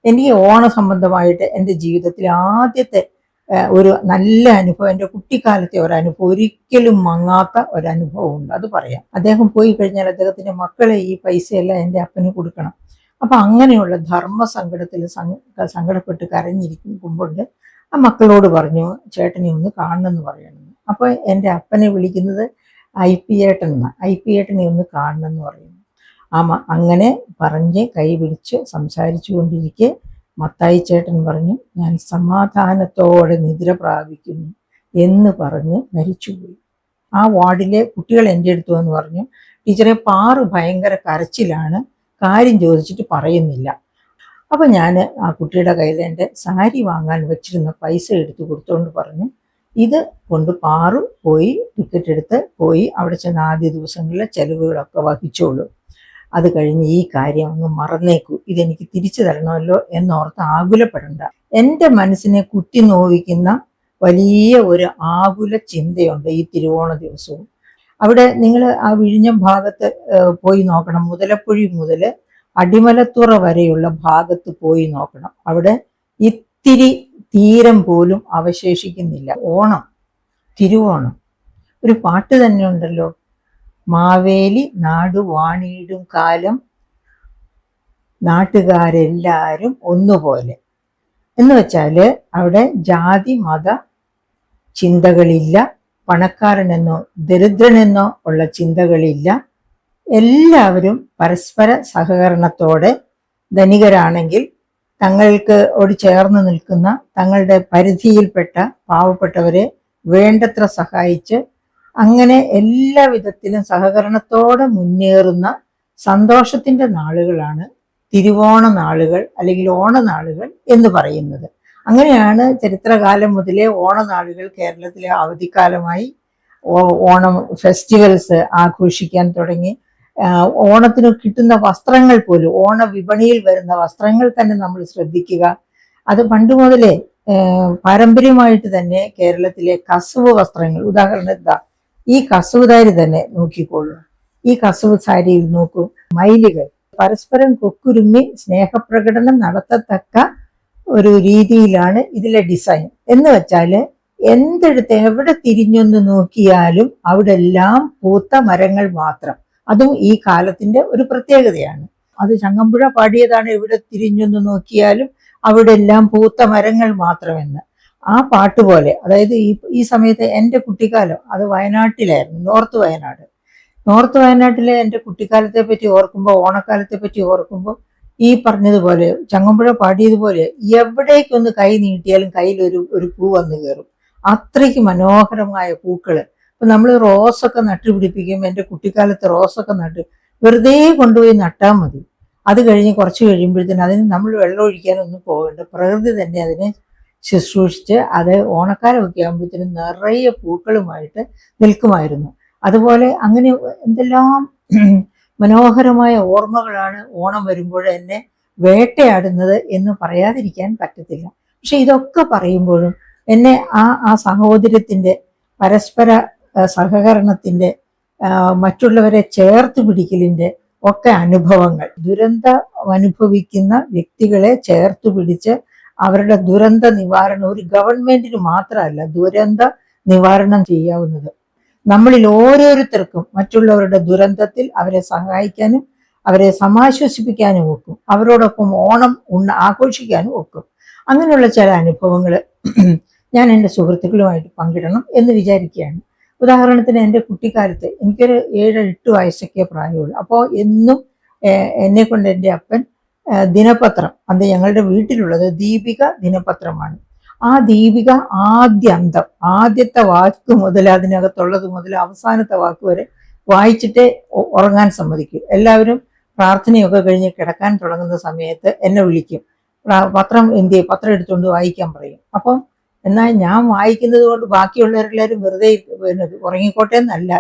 എനിക്ക് സംബന്ധമായിട്ട് എൻ്റെ ജീവിതത്തിൽ ആദ്യത്തെ ഒരു നല്ല അനുഭവം, എൻ്റെ കുട്ടിക്കാലത്തെ ഒരനുഭവം, ഒരിക്കലും മങ്ങാത്ത ഒരനുഭവം ഉണ്ട്. അത് പറയാം. അദ്ദേഹം പോയി കഴിഞ്ഞാൽ അദ്ദേഹത്തിൻ്റെ മക്കളെ ഈ പൈസയെല്ലാം എൻ്റെ അപ്പന് കൊടുക്കണം. അപ്പം അങ്ങനെയുള്ള ധർമ്മ സങ്കടത്തിൽ സങ്കടപ്പെട്ട് കരഞ്ഞിരിക്കുമ്പോൾ ആ മക്കളോട് പറഞ്ഞു, ചേട്ടനെ ഒന്ന് കാണണമെന്ന് പറയണമെന്ന്. അപ്പോൾ എൻ്റെ അപ്പനെ വിളിക്കുന്നത് IP ഏട്ടൻ എന്നാണ്. IP ഏട്ടനെ ഒന്ന് കാണണമെന്ന് പറയുന്നു. അങ്ങനെ പറഞ്ഞ് കൈ പിടിച്ച് സംസാരിച്ചു കൊണ്ടിരിക്കെ മത്തായി ചേട്ടൻ പറഞ്ഞു, ഞാൻ സമാധാനത്തോടെ നിദ്ര പ്രാപിക്കുന്നു എന്ന് പറഞ്ഞ് മരിച്ചുപോയി. ആ വാർഡിലെ കുട്ടികൾ എൻ്റെ അടുത്ത് വന്ന് പറഞ്ഞു, ടീച്ചറെ പാറു ഭയങ്കര കരച്ചിലാണ്, കാര്യം ചോദിച്ചിട്ട് പറയുന്നില്ല. അപ്പം ഞാൻ ആ കുട്ടിയുടെ കയ്യിൽ എൻ്റെ സാരി വാങ്ങാൻ വെച്ചിരുന്ന പൈസ എടുത്ത് കൊടുത്തുകൊണ്ട് പറഞ്ഞു, ഇത് കൊണ്ട് പാറു പോയി ടിക്കറ്റ് എടുത്ത് പോയി അവിടെ ചെന്ന് ആദ്യ ദിവസങ്ങളിലെ ചെലവുകളൊക്കെ വഹിച്ചോളൂ. അത് കഴിഞ്ഞ് ഈ കാര്യം അങ്ങ് മറന്നേക്കൂ, ഇതെനിക്ക് തിരിച്ചു തരണമല്ലോ എന്നോർത്ത് ആകുലപ്പെടണ്ട. എൻ്റെ മനസ്സിനെ കുത്തി നോവിക്കുന്ന വലിയ ഒരു ആകുല ചിന്തയുണ്ട് ഈ തിരുവോണ ദിവസവും. അവിടെ നിങ്ങൾ ആ വിഴിഞ്ഞം ഭാഗത്ത് പോയി നോക്കണം. മുതലപ്പുഴി മുതൽ അടിമലത്തുറ വരെയുള്ള ഭാഗത്ത് പോയി നോക്കണം. അവിടെ ഇത്തിരി തീരം പോലും അവശേഷിക്കുന്നില്ല. ഓണം, തിരുവോണം, ഒരു പാട്ട് തന്നെ ഉണ്ടല്ലോ, മാവേലി നാടു വാണിയിടും കാലം നാട്ടുകാരെല്ലാരും ഒന്നുപോലെ എന്ന് വെച്ചാല് അവിടെ ജാതി മത ചിന്തകളില്ല, പണക്കാരനെന്നോ ദരിദ്രനെന്നോ ഉള്ള ചിന്തകളില്ല. എല്ലാവരും പരസ്പര സഹകരണത്തോടെ, ധനികരാണെങ്കിൽ തങ്ങൾക്ക് ചേർന്ന് നിൽക്കുന്ന തങ്ങളുടെ പരിധിയിൽപ്പെട്ട പാവപ്പെട്ടവരെ വേണ്ടത്ര സഹായിച്ച് അങ്ങനെ എല്ലാ വിധത്തിലും സഹകരണത്തോടെ മുന്നേറുന്ന സന്തോഷത്തിന്റെ നാളുകളാണ് തിരുവോണ നാളുകൾ അല്ലെങ്കിൽ ഓണനാളുകൾ എന്ന് പറയുന്നത്. അങ്ങനെയാണ് ചരിത്രകാലം മുതലേ ഓണനാളുകൾ കേരളത്തിലെ അവധിക്കാലമായി ഓണം ഫെസ്റ്റിവൽസ് ആഘോഷിക്കാൻ തുടങ്ങി. ഓണത്തിന് കിട്ടുന്ന വസ്ത്രങ്ങൾ പോലും, ഓണ വിപണിയിൽ വരുന്ന വസ്ത്രങ്ങൾ തന്നെ നമ്മൾ ശ്രദ്ധിക്കുക. അത് പണ്ട് മുതലേ പാരമ്പര്യമായിട്ട് തന്നെ കേരളത്തിലെ കസവ് വസ്ത്രങ്ങൾ, ഉദാഹരണം ഈ കസവ് സാരി തന്നെ നോക്കിക്കോളൂ. ഈ കസവ് സാരിയിൽ നോക്കൂ, മയിലുകൾ പരസ്പരം കൊക്കുരുമ്മി സ്നേഹപ്രകടനം നടത്തത്തക്ക ഒരു രീതിയിലാണ് ഇതിലെ ഡിസൈൻ. എന്ന് വെച്ചാല് എന്തെടുത്ത് എവിടെ തിരിഞ്ഞൊന്ന് നോക്കിയാലും അവിടെ എല്ലാം പൂത്ത മരങ്ങൾ മാത്രം. അതും ഈ കാലത്തിന്റെ ഒരു പ്രത്യേകതയാണ്. അത് ചങ്ങമ്പുഴ പാടിയതാണ്, എവിടെ തിരിഞ്ഞൊന്ന് നോക്കിയാലും അവിടെ എല്ലാം പൂത്ത മരങ്ങൾ മാത്രമെന്ന്. ആ പാട്ട് പോലെ, അതായത് ഈ സമയത്ത് എൻ്റെ കുട്ടിക്കാലം അത് വയനാട്ടിലായിരുന്നു, നോർത്ത് വയനാട്ടിലെ എൻ്റെ കുട്ടിക്കാലത്തെ പറ്റി ഓർക്കുമ്പോൾ, ഓണക്കാലത്തെ പറ്റി ഓർക്കുമ്പോൾ ഈ പറഞ്ഞതുപോലെ ചങ്ങമ്പുഴ പാടിയതുപോലെ എവിടേക്കൊന്ന് കൈ നീട്ടിയാലും കയ്യിൽ ഒരു പൂ വന്ന് കയറും. അത്രയ്ക്ക് മനോഹരമായ പൂക്കള്. ഇപ്പൊ നമ്മൾ റോസൊക്കെ നട്ടുപിടിപ്പിക്കും. എൻ്റെ കുട്ടിക്കാലത്ത് റോസൊക്കെ വെറുതെ കൊണ്ടുപോയി നട്ടാൽ മതി. അത് കഴിഞ്ഞ് കുറച്ച് കഴിയുമ്പോഴത്തേന് അതിന് നമ്മൾ വെള്ളം ഒഴിക്കാനൊന്നും പോകേണ്ട, പ്രകൃതി തന്നെ അതിനെ ശുശ്രൂഷിച്ച് അത് ഓണക്കാലമൊക്കെ ആകുമ്പോഴത്തേനും നിറയെ പൂക്കളുമായിട്ട് നിൽക്കുമായിരുന്നു. അതുപോലെ അങ്ങനെ എന്തെല്ലാം മനോഹരമായ ഓർമ്മകളാണ് ഓണം വരുമ്പോൾ എന്നെ വേട്ടയാടുന്നത് എന്ന് പറയാതിരിക്കാൻ പറ്റത്തില്ല. പക്ഷെ ഇതൊക്കെ പറയുമ്പോഴും എന്നെ ആ സഹോദര്യത്തിന്റെ, പരസ്പര സഹകരണത്തിന്റെ, മറ്റുള്ളവരെ ചേർത്ത് പിടിക്കലിന്റെ ഒക്കെ അനുഭവങ്ങൾ, ദുരന്തം അനുഭവിക്കുന്ന വ്യക്തികളെ ചേർത്ത് പിടിച്ച് അവരുടെ ദുരന്ത നിവാരണം ഒരു ഗവൺമെന്റിന് മാത്രമല്ല ദുരന്ത നിവാരണം ചെയ്യാവുന്നത്. നമ്മളിൽ ഓരോരുത്തർക്കും മറ്റുള്ളവരുടെ ദുരന്തത്തിൽ അവരെ സഹായിക്കാനും അവരെ സമാശ്വസിപ്പിക്കാനും ഒക്കും, അവരോടൊപ്പം ഓണം ആഘോഷിക്കാനും ഒക്കും. അങ്ങനെയുള്ള ചില അനുഭവങ്ങൾ ഞാൻ എൻ്റെ സുഹൃത്തുക്കളുമായിട്ട് പങ്കിടണം എന്ന് വിചാരിക്കുകയാണ്. ഉദാഹരണത്തിന് എൻ്റെ കുട്ടിക്കാലത്ത് എനിക്കൊരു 7-8 വയസ്സൊക്കെ പ്രായമുള്ളൂ. അപ്പോൾ എന്നും എന്നെ കൊണ്ട് എൻ്റെ അപ്പൻ ദിനപത്രം, അന്ന് ഞങ്ങളുടെ വീട്ടിലുള്ളത് ദീപിക ദിനപത്രമാണ്. ആ ദീപിക ആദ്യത്തെ വാക്ക് മുതൽ അതിനകത്തുള്ളത് മുതൽ അവസാനത്തെ വാക്ക് വരെ വായിച്ചിട്ടേ ഉറങ്ങാൻ സമ്മതിക്കൂ. എല്ലാവരും പ്രാർത്ഥനയൊക്കെ കഴിഞ്ഞ് കിടക്കാൻ തുടങ്ങുന്ന സമയത്ത് എന്നെ വിളിക്കും, പത്രം പത്രം എടുത്തുകൊണ്ട് വായിക്കാൻ പറയും. അപ്പം എന്നാൽ ഞാൻ വായിക്കുന്നത് കൊണ്ട് ബാക്കിയുള്ളവരെല്ലാവരും വെറുതെ ഉറങ്ങിക്കോട്ടെ എന്നല്ല,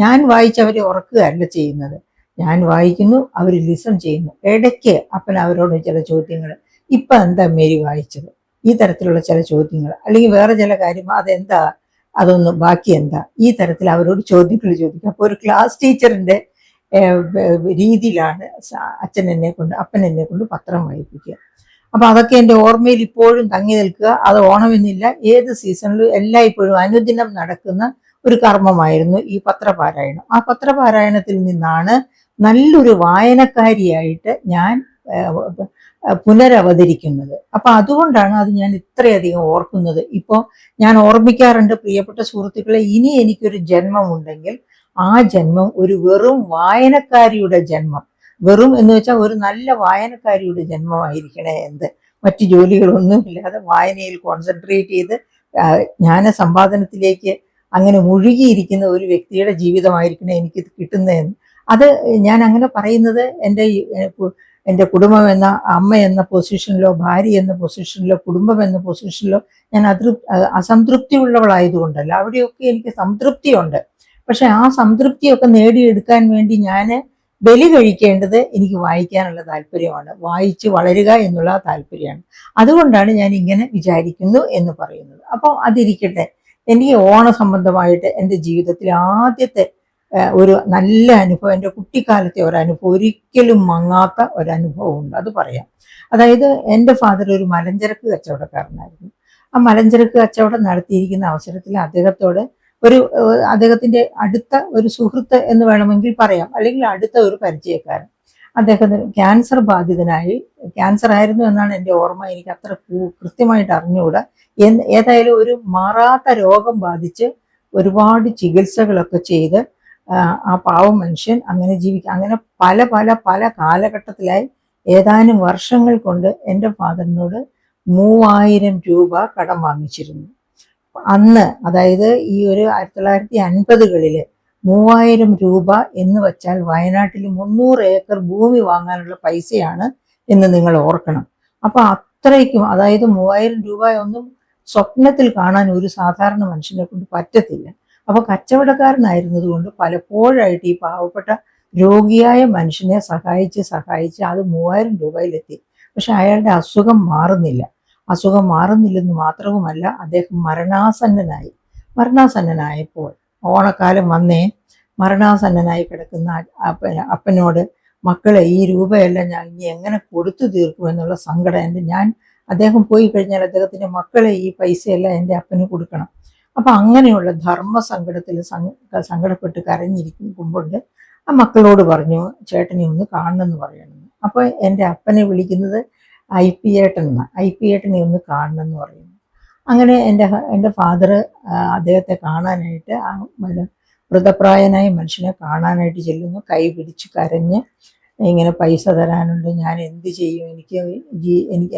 ഞാൻ വായിച്ചവരെ ഉറക്കുകയല്ല ചെയ്യുന്നത്. ഞാൻ വായിക്കുന്നു, അവർ ലിസൺ ചെയ്യുന്നു. ഇടയ്ക്ക് അപ്പൻ അവരോട് ചില ചോദ്യങ്ങൾ, ഇപ്പം എന്താ മേരി വായിച്ചത്, ഈ തരത്തിലുള്ള ചില ചോദ്യങ്ങൾ, അല്ലെങ്കിൽ വേറെ ചില കാര്യം, അതെന്താ, അതൊന്ന് ബാക്കി എന്താ, ഈ തരത്തിൽ അവരോട് ചോദ്യങ്ങൾ ചോദിക്കും. അപ്പോൾ ഒരു ക്ലാസ് ടീച്ചറിന്റെ രീതിയിലാണ് അപ്പൻ എന്നെ കൊണ്ട് പത്രം വായിപ്പിക്കുക. അപ്പൊ അതൊക്കെ എൻ്റെ ഓർമ്മയിൽ ഇപ്പോഴും തങ്ങി നിൽക്കുക. അത് ഓണമെന്നില്ല, ഏത് സീസണിലും എല്ലായ്പ്പോഴും അനുദിനം നടക്കുന്ന ഒരു കർമ്മമായിരുന്നു ഈ പത്രപാരായണം. ആ പത്രപാരായണത്തിൽ നിന്നാണ് നല്ലൊരു വായനക്കാരിയായിട്ട് ഞാൻ പുനരവതരിക്കുന്നത്. അപ്പൊ അതുകൊണ്ടാണ് അത് ഞാൻ ഇത്രയധികം ഓർക്കുന്നത്. ഇപ്പോൾ ഞാൻ ഓർമ്മിക്കാറുണ്ട്, പ്രിയപ്പെട്ട സുഹൃത്തുക്കളെ, ഇനി എനിക്കൊരു ജന്മമുണ്ടെങ്കിൽ ആ ജന്മം ഒരു വെറും വായനക്കാരിയുടെ ജന്മം, വെറും എന്ന് വെച്ചാൽ ഒരു നല്ല വായനക്കാരിയുടെ ജന്മമായിരിക്കണേ. മറ്റു ജോലികളൊന്നുമില്ലാതെ വായനയിൽ കോൺസെൻട്രേറ്റ് ചെയ്ത് ജ്ഞാന സമ്പാദനത്തിലേക്ക് അങ്ങനെ മുഴുകിയിരിക്കുന്ന ഒരു വ്യക്തിയുടെ ജീവിതമായിരിക്കണേ എനിക്ക് കിട്ടുന്നതെന്ന്. അത് ഞാൻ അങ്ങനെ പറയുന്നത് എൻ്റെ കുടുംബം എന്ന അമ്മ എന്ന പൊസിഷനിലോ ഭാര്യ എന്ന പൊസിഷനിലോ കുടുംബം എന്ന പൊസിഷനിലോ ഞാൻ അസംതൃപ്തി ഉള്ളവളായതുകൊണ്ടല്ല. അവിടെയൊക്കെ എനിക്ക് സംതൃപ്തിയുണ്ട്. പക്ഷെ ആ സംതൃപ്തിയൊക്കെ നേടിയെടുക്കാൻ വേണ്ടി ഞാൻ ബലി കഴിക്കേണ്ടത് എനിക്ക് വായിക്കാനുള്ള താല്പര്യമാണ്, വായിച്ച് വളരുക എന്നുള്ള താല്പര്യമാണ്. അതുകൊണ്ടാണ് ഞാൻ ഇങ്ങനെ വിചാരിക്കുന്നു എന്ന് പറയുന്നത്. അപ്പോൾ അതിരിക്കട്ടെ. എനിക്ക് ഓണ സംബന്ധമായിട്ട് എൻ്റെ ജീവിതത്തിൽ ആദ്യത്തെ ഒരു നല്ല അനുഭവം, എൻ്റെ കുട്ടിക്കാലത്തെ ഒരനുഭവം, ഒരിക്കലും മങ്ങാത്ത ഒരനുഭവം ഉണ്ട്, അത് പറയാം. അതായത് എൻ്റെ ഫാദർ ഒരു മലഞ്ചരക്ക് കച്ചവടക്കാരനായിരുന്നു. ആ മലഞ്ചരക്ക് കച്ചവടം നടത്തിയിരിക്കുന്ന അവസരത്തിൽ അദ്ദേഹത്തിന്റെ അടുത്ത ഒരു സുഹൃത്ത് എന്ന് വേണമെങ്കിൽ പറയാം, അല്ലെങ്കിൽ അടുത്ത ഒരു പരിചയക്കാരൻ അദ്ദേഹത്തിന് ക്യാൻസർ ബാധിതനായി, ക്യാൻസർ ആയിരുന്നു എന്നാണ് എൻ്റെ ഓർമ്മ, എനിക്ക് അത്ര കൃത്യമായിട്ട് അറിഞ്ഞുകൂടാ. ഏതായാലും ഒരു മാറാത്ത രോഗം ബാധിച്ച് ഒരുപാട് ചികിത്സകളൊക്കെ ചെയ്ത് ആ പാവം മനുഷ്യൻ അങ്ങനെ അങ്ങനെ പല പല പല കാലഘട്ടത്തിലായി ഏതാനും വർഷങ്ങൾ കൊണ്ട് എൻ്റെ ഫാദറിനോട് 3000 രൂപ കടം വാങ്ങിച്ചിരുന്നു. അന്ന്, അതായത് ഈ ഒരു 1950കളില് 3000 രൂപ എന്ന് വെച്ചാൽ വയനാട്ടിൽ 300 ഏക്കർ ഭൂമി വാങ്ങാനുള്ള പൈസയാണ് എന്ന് നിങ്ങൾ ഓർക്കണം. അപ്പൊ അത്രയ്ക്കും, അതായത് 3000 രൂപ ഒന്നും സ്വപ്നത്തിൽ കാണാൻ ഒരു സാധാരണ മനുഷ്യനെ കൊണ്ട് പറ്റത്തില്ല. അപ്പൊ കച്ചവടക്കാരനായിരുന്നത് കൊണ്ട് പലപ്പോഴായിട്ട് ഈ പാവപ്പെട്ട രോഗിയായ മനുഷ്യനെ സഹായിച്ച് അത് 3000 രൂപയിലെത്തി. പക്ഷെ അയാളുടെ അസുഖം മാറുന്നില്ലെന്ന് മാത്രവുമല്ല, അദ്ദേഹം മരണാസന്നനായപ്പോൾ ഓണക്കാലം വന്നേ, മരണാസന്നനായി കിടക്കുന്ന അപ്പനോട്, മക്കളെ, ഈ രൂപയെല്ലാം ഞാൻ ഇനി എങ്ങനെ കൊടുത്തു തീർക്കുമെന്നുള്ള സങ്കടം അദ്ദേഹം പോയി കഴിഞ്ഞാൽ അദ്ദേഹത്തിന്റെ മക്കളെ ഈ പൈസയെല്ലാം എൻ്റെ അപ്പന് കൊടുക്കണം. അപ്പൊ അങ്ങനെയുള്ള ധർമ്മ സങ്കടപ്പെട്ട് കരഞ്ഞിരിക്കുമ്പോൾ ആ മക്കളോട് പറഞ്ഞു, ചേട്ടനെ ഒന്ന് കാണണമെന്ന് പറയണമെന്ന്. അപ്പൊ എൻ്റെ അപ്പനെ വിളിക്കുന്നത് IP ഏട്ടനെ ഒന്ന് കാണണമെന്ന് പറയുന്നു. അങ്ങനെ എൻ്റെ ഫാദർ അദ്ദേഹത്തെ കാണാനായിട്ട്, ആ മൃതപ്രായനായ മനുഷ്യനെ കാണാനായിട്ട് ചെല്ലുന്നു. കൈ പിടിച്ച് കരഞ്ഞ്, ഇങ്ങനെ പൈസ തരാനുണ്ട്, ഞാൻ എന്ത് ചെയ്യും, എനിക്ക്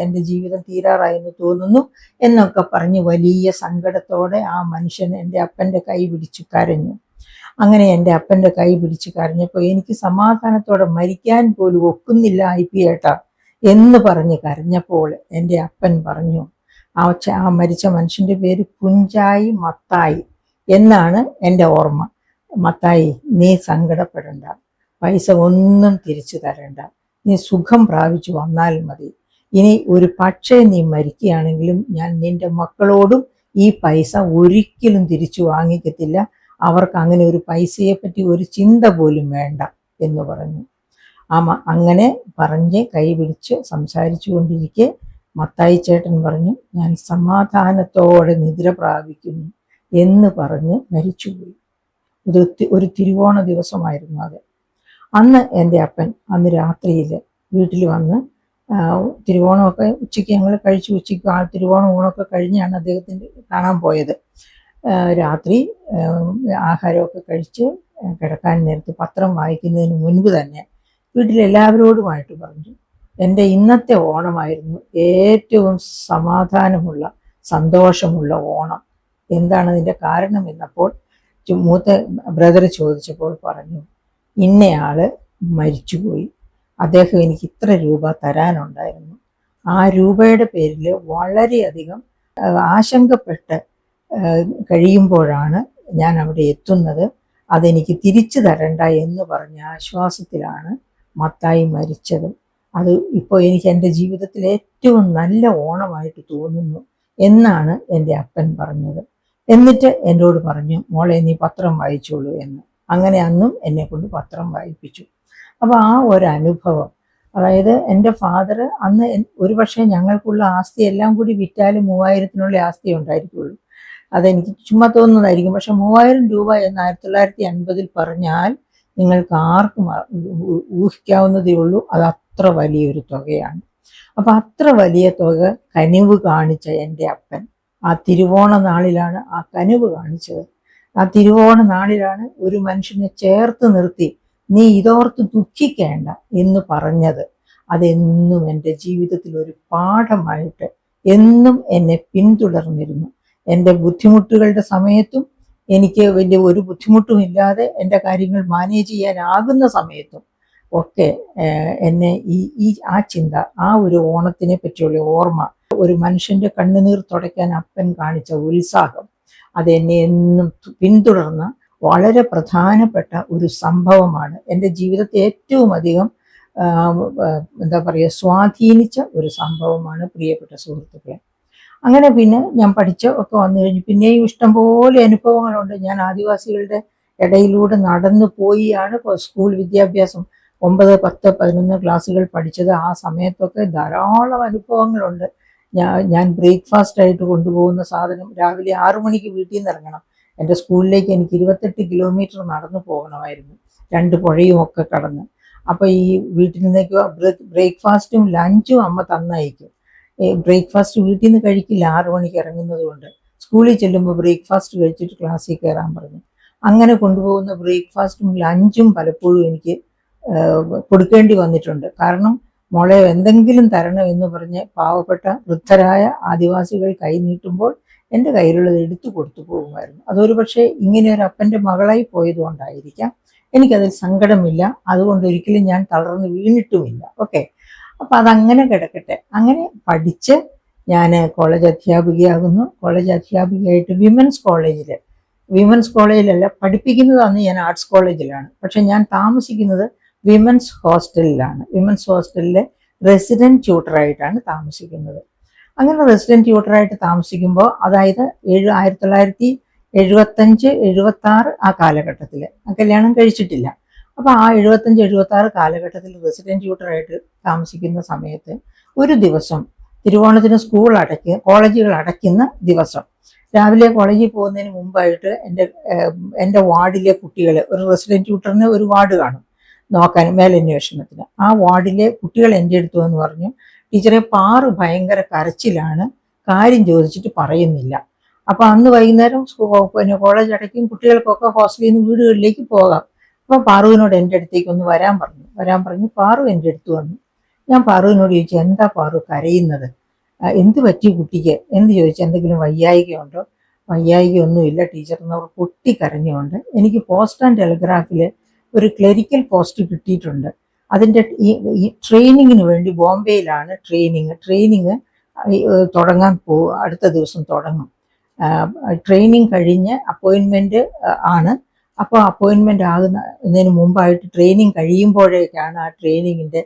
എൻ്റെ ജീവിതം തീരാറായെന്ന് തോന്നുന്നു എന്നൊക്കെ പറഞ്ഞ് വലിയ സങ്കടത്തോടെ ആ മനുഷ്യൻ എൻ്റെ അപ്പൻ്റെ കൈ പിടിച്ച് കരഞ്ഞു. അങ്ങനെ എൻ്റെ അപ്പൻ്റെ കൈ പിടിച്ച് കരഞ്ഞപ്പോൾ എനിക്ക് സമാധാനത്തോടെ മരിക്കാൻ പോലും ഒക്കുന്നില്ല IP ഏട്ടാ എന്ന് പറഞ്ഞ് കരഞ്ഞപ്പോൾ എൻ്റെ അപ്പൻ പറഞ്ഞു, ആ മരിച്ച മനുഷ്യൻ്റെ പേര് പുഞ്ചായി മത്തായി എന്നാണ് എൻ്റെ ഓർമ്മ. മത്തായി, നീ സങ്കടപ്പെടണ്ട, പൈസ ഒന്നും തിരിച്ചു തരണ്ട, നീ സുഖം പ്രാപിച്ചു വന്നാൽ മതി. ഇനി ഒരു പക്ഷേ നീ മരിക്കുകയാണെങ്കിലും ഞാൻ നിന്റെ മക്കളോടും ഈ പൈസ ഒരിക്കലും തിരിച്ചു വാങ്ങിക്കത്തില്ല, അവർക്ക് അങ്ങനെ ഒരു പൈസയെ പറ്റി ഒരു ചിന്ത പോലും വേണ്ട എന്ന് പറഞ്ഞു. അങ്ങനെ പറഞ്ഞ് കൈ പിടിച്ച് സംസാരിച്ചു കൊണ്ടിരിക്കെ മത്തായി ചേട്ടൻ പറഞ്ഞു, ഞാൻ സമാധാനത്തോടെ നിദ്ര പ്രാപിക്കുന്നു എന്ന് പറഞ്ഞ് മരിച്ചുപോയി. ഒരു തിരുവോണ ദിവസമായിരുന്നു അത്. അന്ന് എൻ്റെ അപ്പൻ അന്ന് രാത്രിയിൽ വീട്ടിൽ വന്ന്, തിരുവോണമൊക്കെ ഉച്ചയ്ക്ക് ഞങ്ങൾ കഴിച്ചു, ഉച്ചയ്ക്ക് തിരുവോണം ഊണൊക്കെ കഴിഞ്ഞാണ് അദ്ദേഹത്തിൻ്റെ കാണാൻ പോയത്. രാത്രി ആഹാരമൊക്കെ കഴിച്ച് കിടക്കാൻ നേരത്ത് പത്രം വായിക്കുന്നതിന് മുൻപ് തന്നെ വീട്ടിലെല്ലാവരോടുമായിട്ട് പറഞ്ഞു, എൻ്റെ ഇന്നത്തെ ഓണമായിരുന്നു ഏറ്റവും സമാധാനമുള്ള സന്തോഷമുള്ള ഓണം. എന്താണ് അതിൻ്റെ കാരണം എന്നപ്പോൾ മൂത്ത ബ്രദർ ചോദിച്ചപ്പോൾ പറഞ്ഞു, ഇന്നയാള് മരിച്ചുപോയി, അദ്ദേഹം എനിക്ക് ഇത്ര രൂപ തരാനുണ്ടായിരുന്നു. ആ രൂപയുടെ പേരിൽ വളരെയധികം ആശങ്കപ്പെട്ട് കഴിയുമ്പോഴാണ് ഞാൻ അവിടെ എത്തുന്നത്, അതെനിക്ക് തിരിച്ചു തരണ്ട എന്ന് പറഞ്ഞ ആശ്വാസത്തിലാണ് മത്തായി മരിച്ചത്. അത് ഇപ്പോൾ എനിക്ക് എൻ്റെ ജീവിതത്തിൽ ഏറ്റവും നല്ല ഓണമായിട്ട് തോന്നുന്നു എന്നാണ് എൻ്റെ അപ്പൻ പറഞ്ഞത്. എന്നിട്ട് എന്നോട് പറഞ്ഞു, മോളെ നീ പത്രം വായിച്ചോളൂ എന്ന്. അങ്ങനെ അന്നും എന്നെ കൊണ്ട് പത്രം വായിപ്പിച്ചു. അപ്പോൾ ആ ഒരു അനുഭവം, അതായത് എൻ്റെ ഫാദർ അന്ന് ഒരു പക്ഷേ ഞങ്ങൾക്കുള്ള ആസ്തി എല്ലാം കൂടി വിറ്റാലും 3000-നുള്ള ആസ്തി ഉണ്ടായിരിക്കുള്ളൂ. അതെനിക്ക് ചുമ്മാ തോന്നുന്നതായിരിക്കും. പക്ഷെ 3000 രൂപ എന്ന് 1950 പറഞ്ഞാൽ നിങ്ങൾക്ക് ആർക്കും ഊഹിക്കാവുന്നതേ ഉള്ളൂ. അത് അത്ര വലിയൊരു തുകയാണ്. അപ്പൊ അത്ര വലിയ തുക കനിവ് കാണിച്ച എൻ്റെ അപ്പൻ ആ തിരുവോണ നാളിലാണ് ആ കനിവ് കാണിച്ചത്. ആ തിരുവോണ നാളിലാണ് ഒരു മനുഷ്യനെ ചേർത്ത് നിർത്തി നീ ഇതോർത്ത് ദുഃഖിക്കേണ്ട എന്ന് പറഞ്ഞത്. അതെന്നും എൻ്റെ ജീവിതത്തിൽ ഒരു പാഠമായിട്ട് എന്നും എന്നെ പിന്തുടർന്നിരുന്നു. എൻ്റെ ബുദ്ധിമുട്ടുകളുടെ സമയത്തും എനിക്ക് വലിയ ഒരു ബുദ്ധിമുട്ടും ഇല്ലാതെ എൻ്റെ കാര്യങ്ങൾ മാനേജ് ചെയ്യാനാകുന്ന സമയത്തും ഒക്കെ എന്നെ ആ ചിന്ത, ആ ഒരു ഓണത്തിനെ പറ്റിയുള്ള ഓർമ്മ, ഒരു മനുഷ്യന്റെ കണ്ണുനീർ തുടയ്ക്കാൻ അപ്പൻ കാണിച്ച ഉത്സാഹം, അതെന്നെ എന്നും പിന്തുടർന്ന വളരെ പ്രധാനപ്പെട്ട ഒരു സംഭവമാണ്. എൻ്റെ ജീവിതത്തെ ഏറ്റവും അധികം എന്താ പറയുക സ്വാധീനിച്ച ഒരു സംഭവമാണ് പ്രിയപ്പെട്ട സുഹൃത്തുക്കളെ. അങ്ങനെ പിന്നെ ഞാൻ പഠിച്ച ഒക്കെ വന്നു കഴിഞ്ഞു. പിന്നെയും ഇഷ്ടംപോലെ അനുഭവങ്ങളുണ്ട്. ഞാൻ ആദിവാസികളുടെ ഇടയിലൂടെ നടന്നു പോയിയാണ് സ്കൂൾ വിദ്യാഭ്യാസം 9, 10, 11 ക്ലാസ്സുകൾ പഠിച്ചത്. ആ സമയത്തൊക്കെ ധാരാളം അനുഭവങ്ങളുണ്ട്. ഞാൻ ബ്രേക്ക്ഫാസ്റ്റ് ആയിട്ട് കൊണ്ടുപോകുന്ന സാധനം രാവിലെ 6 മണിക്ക് വീട്ടിൽ നിന്ന് ഇറങ്ങണം. എൻ്റെ സ്കൂളിലേക്ക് എനിക്ക് 28 കിലോമീറ്റർ നടന്നു പോകണമായിരുന്നു, 2 പുഴയും ഒക്കെ കടന്ന്. അപ്പോൾ ഈ വീട്ടിൽ നിന്നേക്ക് ബ്രേക്ക്ഫാസ്റ്റും ലഞ്ചും അമ്മ തന്നയക്കും. ബ്രേക്ക്ഫാസ്റ്റ് വീട്ടിൽ നിന്ന് കഴിക്കില്ല, 6 മണിക്ക് ഇറങ്ങുന്നത് കൊണ്ട്. സ്കൂളിൽ ചെല്ലുമ്പോൾ ബ്രേക്ക്ഫാസ്റ്റ് കഴിച്ചിട്ട് ക്ലാസ്സിൽ കയറാൻ പറഞ്ഞു. അങ്ങനെ കൊണ്ടുപോകുന്ന ബ്രേക്ക്ഫാസ്റ്റും ലഞ്ചും പലപ്പോഴും എനിക്ക് കൊടുക്കേണ്ടി വന്നിട്ടുണ്ട്. കാരണം മോളെ എന്തെങ്കിലും തരണം എന്ന് പറഞ്ഞ് പാവപ്പെട്ട വൃദ്ധരായ ആദിവാസികൾ കൈ നീട്ടുമ്പോൾ എൻ്റെ കയ്യിലുള്ളത് എടുത്തു കൊടുത്തു പോകുമായിരുന്നു. അതൊരു പക്ഷേ ഇങ്ങനെ ഒരു അപ്പൻ്റെ മകളായി പോയതുകൊണ്ടായിരിക്കാം. എനിക്കതിൽ സങ്കടമില്ല. അതുകൊണ്ട് ഒരിക്കലും ഞാൻ തളർന്ന് വീണിട്ടുമില്ല. ഓക്കെ, അപ്പം അതങ്ങനെ കിടക്കട്ടെ. അങ്ങനെ പഠിച്ച് ഞാൻ കോളേജ് അധ്യാപികയാകുന്നു. കോളേജ് അധ്യാപികയായിട്ട് വിമൻസ് കോളേജിലല്ല പഠിപ്പിക്കുന്നത്. അന്ന് ഞാൻ ആർട്സ് കോളേജിലാണ്. പക്ഷെ ഞാൻ താമസിക്കുന്നത് വിമൻസ് ഹോസ്റ്റലിലാണ്. വിമൻസ് ഹോസ്റ്റലിലെ റെസിഡൻറ്റ് ട്യൂട്ടറായിട്ടാണ് താമസിക്കുന്നത്. അങ്ങനെ റെസിഡൻറ്റ് ട്യൂട്ടറായിട്ട് താമസിക്കുമ്പോൾ, അതായത് 1975, 76 ആ കാലഘട്ടത്തിൽ, കല്യാണം കഴിച്ചിട്ടില്ല. അപ്പോൾ ആ 75, 76 കാലഘട്ടത്തിൽ റെസിഡൻറ്റ് ട്യൂട്ടറായിട്ട് താമസിക്കുന്ന സമയത്ത് ഒരു ദിവസം തിരുവോണത്തിന് കോളേജുകൾ അടയ്ക്കുന്ന ദിവസം രാവിലെ കോളേജിൽ പോകുന്നതിന് മുമ്പായിട്ട് എൻ്റെ വാർഡിലെ കുട്ടികൾ, ഒരു റെസിഡൻറ്റ് ട്യൂട്ടറിന് ഒരു വാർഡ് കാണും നോക്കാൻ, മേലന്വേഷണത്തിന്. ആ വാർഡിലെ കുട്ടികൾ എൻ്റെ അടുത്ത് എന്ന് പറഞ്ഞു, ടീച്ചറെ പാറു ഭയങ്കര കരച്ചിലാണ്, കാര്യം ചോദിച്ചിട്ട് പറയുന്നില്ല. അപ്പോൾ അന്ന് വൈകുന്നേരം കോളേജ് അടയ്ക്കും, കുട്ടികൾക്കൊക്കെ ഹോസ്റ്റലിൽ നിന്ന് വീടുകളിലേക്ക് പോകാം. അപ്പോൾ പാറുവിനോട് എൻ്റെ അടുത്തേക്ക് ഒന്ന് വരാൻ പറഞ്ഞു. പാറു എൻ്റെ അടുത്ത് വന്നു. ഞാൻ പാറുവിനോട് ചോദിച്ചു, എന്താ പാറു കരയുന്നത്, എന്ത് പറ്റി കുട്ടിക്ക് എന്ന് ചോദിച്ചു. എന്തെങ്കിലും വയ്യായികയുണ്ടോ? വയ്യായികയൊന്നുമില്ല ടീച്ചർ എന്ന് പൊട്ടിക്കരഞ്ഞുകൊണ്ട്. എനിക്ക് പോസ്റ്റ് ആൻഡ് ടെലിഗ്രാഫിൽ ഒരു ക്ലറിക്കൽ പോസ്റ്റ് കിട്ടിയിട്ടുണ്ട്. അതിൻ്റെ ഈ ട്രെയിനിങ്ങിന് വേണ്ടി ബോംബെയിലാണ് ട്രെയിനിങ് തുടങ്ങാൻ അടുത്ത ദിവസം തുടങ്ങും. ട്രെയിനിങ് കഴിഞ്ഞ് അപ്പോയിൻമെൻറ്റ് ആണ്. അപ്പോൾ അപ്പോയിൻമെൻ്റ് ആകുന്നതിന് മുമ്പായിട്ട് ട്രെയിനിങ് കഴിയുമ്പോഴേക്കാണ് ആ ട്രെയിനിങ്ങിൻ്റെ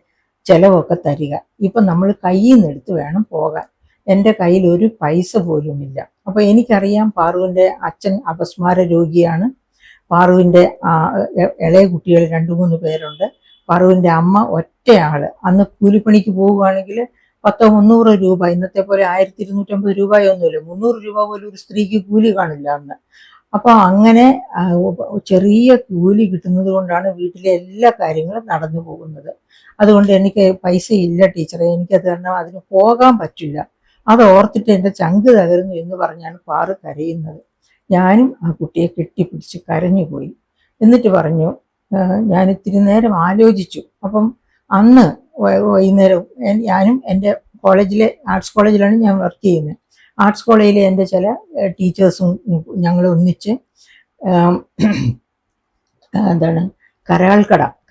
ചിലവൊക്കെ തരിക. ഇപ്പം നമ്മൾ കയ്യിൽ നിന്ന് എടുത്ത് വേണം പോകാൻ. എൻ്റെ കയ്യിൽ ഒരു പൈസ പോലുമില്ല. അപ്പോൾ എനിക്കറിയാം പാറുവിൻ്റെ അച്ഛൻ അപസ്മാര രോഗിയാണ്. പാറുവിൻ്റെ ഇളയ കുട്ടികൾ 2-3 പേരുണ്ട്. പാറുവിൻ്റെ അമ്മ ഒറ്റയാൾ. അന്ന് കൂലിപ്പണിക്ക് പോവുകയാണെങ്കിൽ 100-300 രൂപ, ഇന്നത്തെ പോലെ 1250 രൂപയൊന്നുമില്ല, 300 രൂപ പോലും ഒരു സ്ത്രീക്ക് കൂലി കാണില്ല അന്ന്. അപ്പോൾ അങ്ങനെ ചെറിയ കൂലി കിട്ടുന്നത് കൊണ്ടാണ് വീട്ടിലെ എല്ലാ കാര്യങ്ങളും നടന്നു പോകുന്നത്. അതുകൊണ്ട് എനിക്ക് പൈസ ഇല്ല ടീച്ചറെ, എനിക്കത് കാരണം അതിന് പോകാൻ പറ്റില്ല. അത് ഓർത്തിട്ട് എൻ്റെ ചങ്ക് തകരുന്നു എന്ന് പറഞ്ഞാണ് പാറു കരയുന്നത്. ഞാനും ആ കുട്ടിയെ കെട്ടിപ്പിടിച്ച് കരഞ്ഞുപോയി. എന്നിട്ട് പറഞ്ഞു, ഞാൻ ഇത്തിരി നേരം ആലോചിച്ചു. അപ്പം അന്ന് വൈകുന്നേരം ഞാനും എൻ്റെ കോളേജിലെ ആർട്സ് കോളേജിലാണ് ഞാൻ വർക്ക് ചെയ്യുന്നത്. ആർട്സ് കോളേജിലെ എൻ്റെ ചില ടീച്ചേഴ്സും ഞങ്ങൾ ഒന്നിച്ച്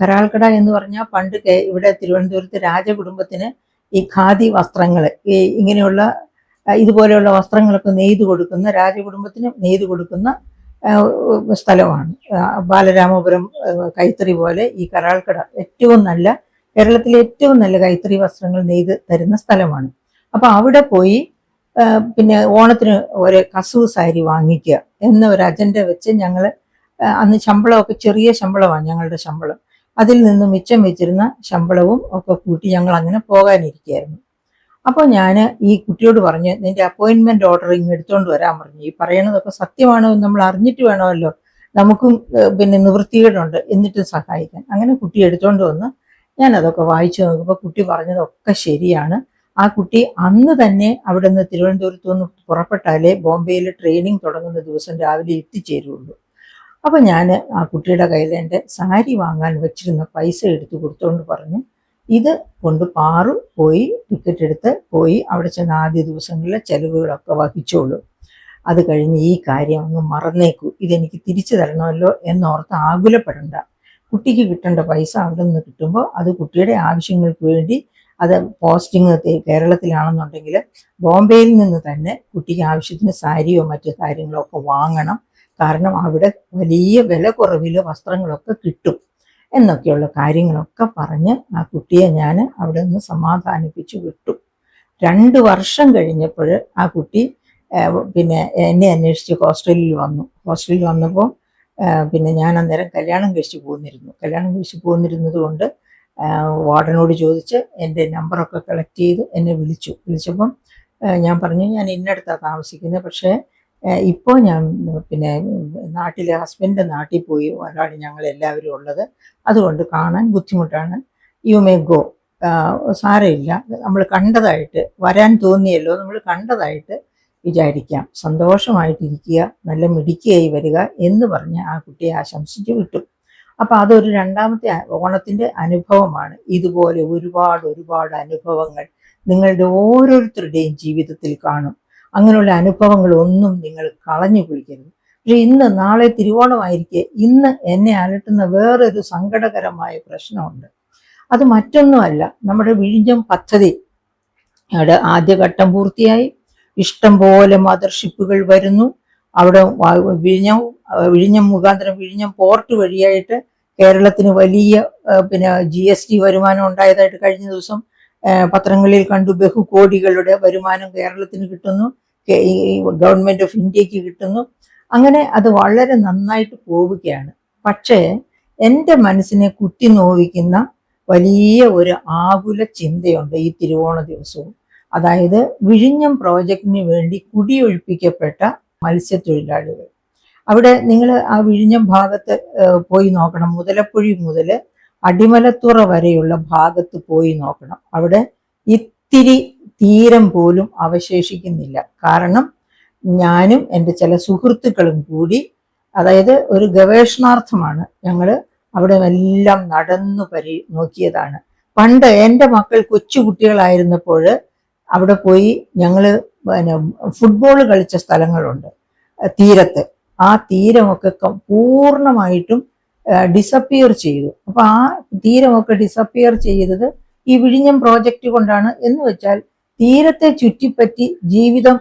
കരാൾക്കട എന്ന് പറഞ്ഞാൽ പണ്ട് ഇവിടെ തിരുവനന്തപുരത്ത് രാജകുടുംബത്തിന് ഈ ഖാദി വസ്ത്രങ്ങൾ, ഇങ്ങനെയുള്ള ഇതുപോലെയുള്ള വസ്ത്രങ്ങളൊക്കെ രാജകുടുംബത്തിന് നെയ്തു കൊടുക്കുന്ന സ്ഥലമാണ്. ബാലരാമപുരം കൈത്തറി പോലെ ഈ കരാൾക്കട കേരളത്തിലെ ഏറ്റവും നല്ല കൈത്തറി വസ്ത്രങ്ങൾ നെയ്ത് തരുന്ന സ്ഥലമാണ്. അപ്പോൾ അവിടെ പോയി പിന്നെ ഓണത്തിന് ഒരു കസവ് സാരി വാങ്ങിക്കുക എന്ന ഒരു അജണ്ട വെച്ച് ഞങ്ങൾ അന്ന് ശമ്പളമൊക്കെ ചെറിയ ശമ്പളമാണ് ഞങ്ങളുടെ ശമ്പളം. അതിൽ നിന്ന് മിച്ചം വെച്ചിരുന്ന ശമ്പളവും ഒക്കെ കൂട്ടി ഞങ്ങൾ അങ്ങനെ പോകാനിരിക്കുകയായിരുന്നു. അപ്പോൾ ഞാൻ ഈ കുട്ടിയോട് പറഞ്ഞു, നിന്റെ അപ്പോയിൻമെന്റ് ഓർഡർ ഇങ്ങ് എടുത്തുകൊണ്ട് വരാൻ പറഞ്ഞു. ഈ പറയണതൊക്കെ സത്യമാണോ എന്ന് നമ്മൾ അറിഞ്ഞിട്ട് വേണമല്ലോ, നമുക്കും പിന്നെ നിവൃത്തികേടുണ്ട് എന്നിട്ടും സഹായിക്കാൻ. അങ്ങനെ കുട്ടി എടുത്തുകൊണ്ട് വന്ന് ഞാൻ അതൊക്കെ വായിച്ചു നോക്കുമ്പോൾ കുട്ടി പറഞ്ഞതൊക്കെ ശരിയാണ്. ആ കുട്ടി അന്ന് തന്നെ അവിടെ നിന്ന് തിരുവനന്തപുരത്ത് നിന്ന് പുറപ്പെട്ടാലേ ബോംബെയിൽ ട്രെയിനിങ് തുടങ്ങുന്ന ദിവസം രാവിലെ എത്തിച്ചേരുള്ളൂ. അപ്പൊ ഞാൻ ആ കുട്ടിയുടെ കയ്യിൽ എൻ്റെ സാരി വാങ്ങാൻ വെച്ചിരുന്ന പൈസ എടുത്ത് കൊടുത്തുകൊണ്ട് പറഞ്ഞു, ഇത് കൊണ്ട് പാറു പോയി ടിക്കറ്റ് എടുത്ത് പോയി അവിടെ ചെന്ന് ആദ്യ ദിവസങ്ങളിലെ ചെലവുകളൊക്കെ വഹിച്ചോളൂ. അത് കഴിഞ്ഞ് ഈ കാര്യം അങ്ങ് മറന്നേക്കൂ, ഇതെനിക്ക് തിരിച്ചു തരണമല്ലോ എന്നോർത്ത് ആകുലപ്പെടണ്ട. കുട്ടിക്ക് കിട്ടേണ്ട പൈസ അവിടെ നിന്ന് കിട്ടുമ്പോൾ അത് കുട്ടിയുടെ ആവശ്യങ്ങൾക്ക് വേണ്ടി, അത് പോസ്റ്റിംഗ് കേരളത്തിലാണെന്നുണ്ടെങ്കിൽ ബോംബെയിൽ നിന്ന് തന്നെ കുട്ടിക്ക് ആവശ്യത്തിന് സാരിയോ മറ്റു കാര്യങ്ങളോ ഒക്കെ വാങ്ങണം. കാരണം അവിടെ വലിയ വില കുറവിൽ വസ്ത്രങ്ങളൊക്കെ കിട്ടും എന്നൊക്കെയുള്ള കാര്യങ്ങളൊക്കെ പറഞ്ഞ് ആ കുട്ടിയെ ഞാൻ അവിടെ നിന്ന് സമാധാനിപ്പിച്ചു വിട്ടു. 2 വർഷം കഴിഞ്ഞപ്പോൾ ആ കുട്ടി പിന്നെ എന്നെ അന്വേഷിച്ച് ഹോസ്റ്റലിൽ വന്നു. ഹോസ്റ്റലിൽ വന്നപ്പോൾ പിന്നെ ഞാൻ അന്നേരം കല്യാണം കഴിച്ച് പോന്നിരുന്നത് കൊണ്ട് വാർഡനോട് ചോദിച്ച് എൻ്റെ നമ്പറൊക്കെ കളക്ട് ചെയ്ത് എന്നെ വിളിച്ചപ്പം ഞാൻ പറഞ്ഞു, ഞാൻ ഇന്നടത്താണ് താമസിക്കുന്നത്, പക്ഷേ ഇപ്പോൾ ഞാൻ പിന്നെ നാട്ടിലെ ഹസ്ബൻഡിൻ്റെ നാട്ടിൽ പോയി ഒരാൾ ഞങ്ങൾ എല്ലാവരും ഉള്ളത്, അതുകൊണ്ട് കാണാൻ ബുദ്ധിമുട്ടാണ്. യു മേ ഗോ, സാരമില്ല, നമ്മൾ കണ്ടതായിട്ട് വരാൻ തോന്നിയല്ലോ, നമ്മൾ കണ്ടതായിട്ട് വിചാരിക്കാം, സന്തോഷമായിട്ടിരിക്കുക, നല്ല മിടുക്കിയായി വരിക എന്ന് പറഞ്ഞ് ആ കുട്ടിയെ ആശംസിച്ച് വിട്ടു. അപ്പം അതൊരു രണ്ടാമത്തെ ഓണത്തിൻ്റെ അനുഭവമാണ്. ഇതുപോലെ ഒരുപാട് അനുഭവങ്ങൾ നിങ്ങളുടെ ഓരോരുത്തരുടെയും ജീവിതത്തിൽ കാണും. അങ്ങനെയുള്ള അനുഭവങ്ങളൊന്നും നിങ്ങൾ കളഞ്ഞു കുളിക്കരുത്. പക്ഷെ നാളെ തിരുവോണമായിരിക്കെ ഇന്ന് എന്നെ അലട്ടുന്ന വേറൊരു സങ്കടകരമായ പ്രശ്നമുണ്ട്. അത് മറ്റൊന്നുമല്ല, നമ്മുടെ വിഴിഞ്ഞം പദ്ധതി അവിടെ ആദ്യഘട്ടം പൂർത്തിയായി. ഇഷ്ടം പോലെ മദർഷിപ്പുകൾ വരുന്നു. അവിടെ വിഴിഞ്ഞം മുഖാന്തരം വിഴിഞ്ഞം പോർട്ട് വഴിയായിട്ട് കേരളത്തിന് വലിയ പിന്നെ GST വരുമാനം ഉണ്ടായതായിട്ട് കഴിഞ്ഞ ദിവസം പത്രങ്ങളിൽ കണ്ടു. ബഹുകോടികളുടെ വരുമാനം കേരളത്തിന് കിട്ടുന്നു, ഗവൺമെന്റ് ഓഫ് ഇന്ത്യക്ക് കിട്ടുന്നു. അങ്ങനെ അത് വളരെ നന്നായിട്ട് പോവുകയാണ്. പക്ഷേ എൻ്റെ മനസ്സിനെ കുത്തി നോവിക്കുന്ന വലിയ ഒരു ആകുല ചിന്തയുണ്ട് ഈ തിരുവോണ ദിവസവും. അതായത് വിഴിഞ്ഞം പ്രോജക്റ്റിന് വേണ്ടി കുടിയൊഴിപ്പിക്കപ്പെട്ട മത്സ്യത്തൊഴിലാളികൾ. അവിടെ നിങ്ങൾ ആ വിഴിഞ്ഞം ഭാഗത്ത് പോയി നോക്കണം. മുതലപ്പുഴി മുതൽ അടിമലത്തുറ വരെയുള്ള ഭാഗത്ത് പോയി നോക്കണം. അവിടെ ഇത്തിരി തീരം പോലും അവശേഷിക്കുന്നില്ല. കാരണം ഞാനും എൻ്റെ ചില സുഹൃത്തുക്കളും കൂടി, അതായത് ഒരു ഗവേഷണാർത്ഥമാണ് ഞങ്ങൾ അവിടെ എല്ലാം നടന്നു നോക്കിയതാണ്. പണ്ട് എൻ്റെ മക്കൾ കൊച്ചുകുട്ടികളായിരുന്നപ്പോൾ അവിടെ പോയി ഞങ്ങൾ പിന്നെ ഫുട്ബോൾ കളിച്ച സ്ഥലങ്ങളുണ്ട് തീരത്ത്. ആ തീരമൊക്കെ പൂർണ്ണമായിട്ടും ഡിസപ്പിയർ ചെയ്തു. അപ്പൊ ആ തീരമൊക്കെ ഡിസപ്പിയർ ചെയ്തത് ഈ വിഴിഞ്ഞം പ്രോജക്റ്റ് കൊണ്ടാണ്. എന്ന് വെച്ചാൽ തീരത്തെ ചുറ്റിപ്പറ്റി ജീവിതം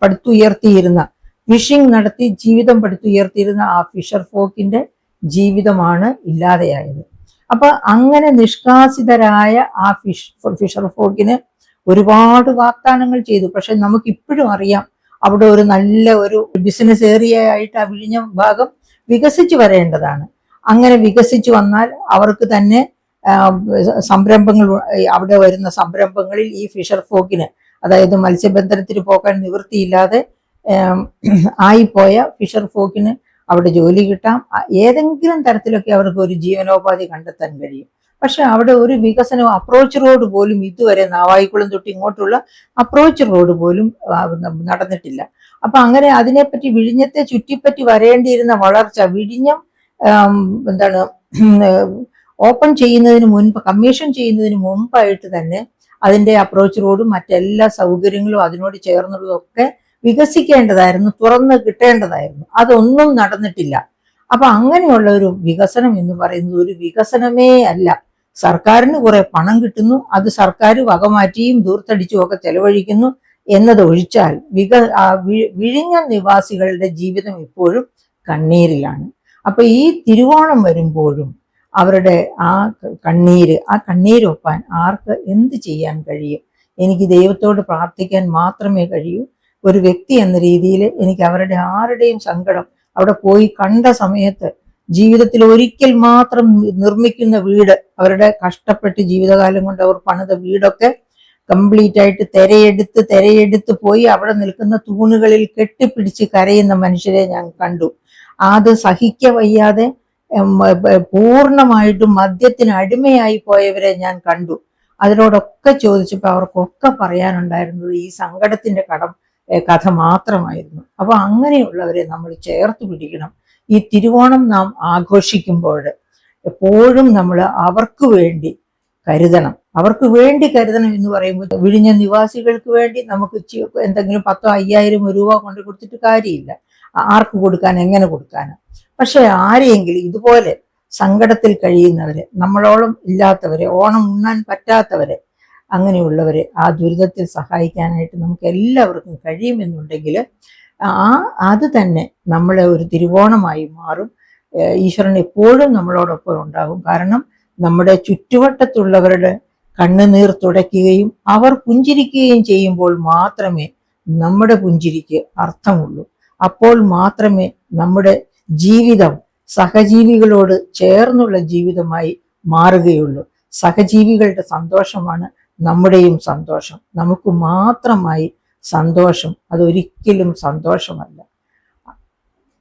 പടുത്തുയർത്തിയിരുന്ന, ഫിഷിംഗ് നടത്തി ജീവിതം പടുത്തുയർത്തിയിരുന്ന ആ ഫിഷർ ഫോക്കിന്റെ ജീവിതമാണ് ഇല്ലാതെയായത്. അപ്പൊ അങ്ങനെ നിഷ്കാസിതരായ ആ ഫിഷർ ഫോക്കിന് ഒരുപാട് വാഗ്ദാനങ്ങൾ ചെയ്തു. പക്ഷെ നമുക്ക് ഇപ്പോഴും അറിയാം അവിടെ ഒരു നല്ല ഒരു ബിസിനസ് ഏരിയ ആയിട്ട് ആ വിഴിഞ്ഞം ഭാഗം വികസിച്ചു വരേണ്ടതാണ്. അങ്ങനെ വികസിച്ചു വന്നാൽ അവർക്ക് തന്നെ സംരംഭങ്ങൾ, അവിടെ വരുന്ന സംരംഭങ്ങളിൽ ഈ ഫിഷർ ഫോക്കിന്, അതായത് മത്സ്യബന്ധനത്തിന് പോകാൻ നിവൃത്തിയില്ലാതെ ആയിപ്പോയ ഫിഷർ ഫോക്കിന് അവിടെ ജോലി കിട്ടാം. ഏതെങ്കിലും തരത്തിലൊക്കെ അവർക്ക് ഒരു ജീവനോപാധി കണ്ടെത്താൻ കഴിയും. പക്ഷെ അവിടെ ഒരു വികസനവും, അപ്രോച്ച് റോഡ് പോലും ഇതുവരെ നാവായിക്കുളം തൊട്ട് ഇങ്ങോട്ടുള്ള അപ്രോച്ച് റോഡ് പോലും നടന്നിട്ടില്ല. അപ്പൊ അങ്ങനെ അതിനെപ്പറ്റി വിഴിഞ്ഞത്തെ ചുറ്റിപ്പറ്റി വരേണ്ടിയിരുന്ന വളർച്ച, വിഴിഞ്ഞം എന്താണ് ഓപ്പൺ ചെയ്യുന്നതിന് മുൻപ്, കമ്മീഷൻ ചെയ്യുന്നതിന് മുമ്പായിട്ട് തന്നെ അതിന്റെ അപ്രോച്ച് റോഡും മറ്റെല്ലാ സൗകര്യങ്ങളും അതിനോട് ചേർന്നുള്ളതൊക്കെ വികസിക്കേണ്ടതായിരുന്നു, തുറന്ന് കിട്ടേണ്ടതായിരുന്നു. അതൊന്നും നടന്നിട്ടില്ല. അപ്പൊ അങ്ങനെയുള്ള ഒരു വികസനം എന്ന് പറയുന്നത് ഒരു വികസനമേ അല്ല. സർക്കാരിന് കുറെ പണം കിട്ടുന്നു, അത് സർക്കാർ വകമാറ്റിയും ദൂർത്തടിച്ചും ഒക്കെ ചെലവഴിക്കുന്നു എന്നതൊഴിച്ചാൽ വിഴിഞ്ഞം നിവാസികളുടെ ജീവിതം ഇപ്പോഴും കണ്ണീരിലാണ്. അപ്പൊ ഈ തിരുവോണം വരുമ്പോഴും അവരുടെ ആ കണ്ണീരൊപ്പാൻ ആർക്ക് എന്ത് ചെയ്യാൻ കഴിയും? എനിക്ക് ദൈവത്തോട് പ്രാർത്ഥിക്കാൻ മാത്രമേ കഴിയൂ. ഒരു വ്യക്തി എന്ന രീതിയിൽ എനിക്ക് അവരുടെ ആരുടെയും സങ്കടം അവിടെ പോയി കണ്ട സമയത്ത് ജീവിതത്തിൽ ഒരിക്കൽ മാത്രം നിർമ്മിക്കുന്ന വീട്, അവരുടെ കഷ്ടപ്പെട്ട് ജീവിതകാലം കൊണ്ട് അവർ പണിത വീടൊക്കെ കംപ്ലീറ്റ് ആയിട്ട് തെരയെടുത്ത് പോയി അവിടെ നിൽക്കുന്ന തൂണുകളിൽ കെട്ടിപ്പിടിച്ച് കരയുന്ന മനുഷ്യരെ ഞാൻ കണ്ടു. അത് സഹിക്ക വയ്യാതെ പൂർണ്ണമായിട്ടും മദ്യത്തിന് അടിമയായി പോയവരെ ഞാൻ കണ്ടു. അതിനോടൊക്കെ ചോദിച്ചപ്പോൾ അവർക്കൊക്കെ പറയാനുണ്ടായിരുന്നത് ഈ സങ്കടത്തിന്റെ കഥ മാത്രമായിരുന്നു. അപ്പൊ അങ്ങനെയുള്ളവരെ നമ്മൾ ചേർത്ത് പിടിക്കണം. ഈ തിരുവോണം നാം ആഘോഷിക്കുമ്പോൾ എപ്പോഴും നമ്മൾ അവർക്ക് വേണ്ടി കരുതണം. അവർക്ക് വേണ്ടി കരുതണം എന്ന് പറയുമ്പോൾ വിഴിഞ്ഞ നിവാസികൾക്ക് വേണ്ടി നമുക്ക് എന്തെങ്കിലും 10,000-5,000 രൂപ കൊണ്ട് കൊടുത്തിട്ട് കാര്യമില്ല. ആർക്ക് കൊടുക്കാൻ, എങ്ങനെ കൊടുക്കാനും. പക്ഷെ ആരെയെങ്കിലും ഇതുപോലെ സങ്കടത്തിൽ കഴിയുന്നവരെ, നമ്മളോളം ഇല്ലാത്തവരെ, ഓണം ഉണ്ണാൻ പറ്റാത്തവരെ, അങ്ങനെയുള്ളവരെ ആ ദുരിതത്തിൽ സഹായിക്കാനായിട്ട് നമുക്ക് എല്ലാവർക്കും കഴിയുമെന്നുണ്ടെങ്കിൽ അത് തന്നെ നമ്മളെ ഒരു തിരുവോണമായി മാറും. ഈശ്വരൻ എപ്പോഴും നമ്മളോടൊപ്പം ഉണ്ടാകും. കാരണം നമ്മുടെ ചുറ്റുവട്ടത്തുള്ളവരുടെ കണ്ണുനീർ തുടയ്ക്കുകയും അവർ പുഞ്ചിരിക്കുകയും ചെയ്യുമ്പോൾ മാത്രമേ നമ്മുടെ പുഞ്ചിരിക്ക് അർത്ഥമുള്ളൂ. അപ്പോൾ മാത്രമേ നമ്മുടെ ജീവിതം സഹജീവികളോട് ചേർന്നുള്ള ജീവിതമായി മാറുകയുള്ളൂ. സഹജീവികളുടെ സന്തോഷമാണ് നമ്മുടെയും സന്തോഷം. നമുക്ക് മാത്രമായി സന്തോഷം അതൊരിക്കലും സന്തോഷമല്ല.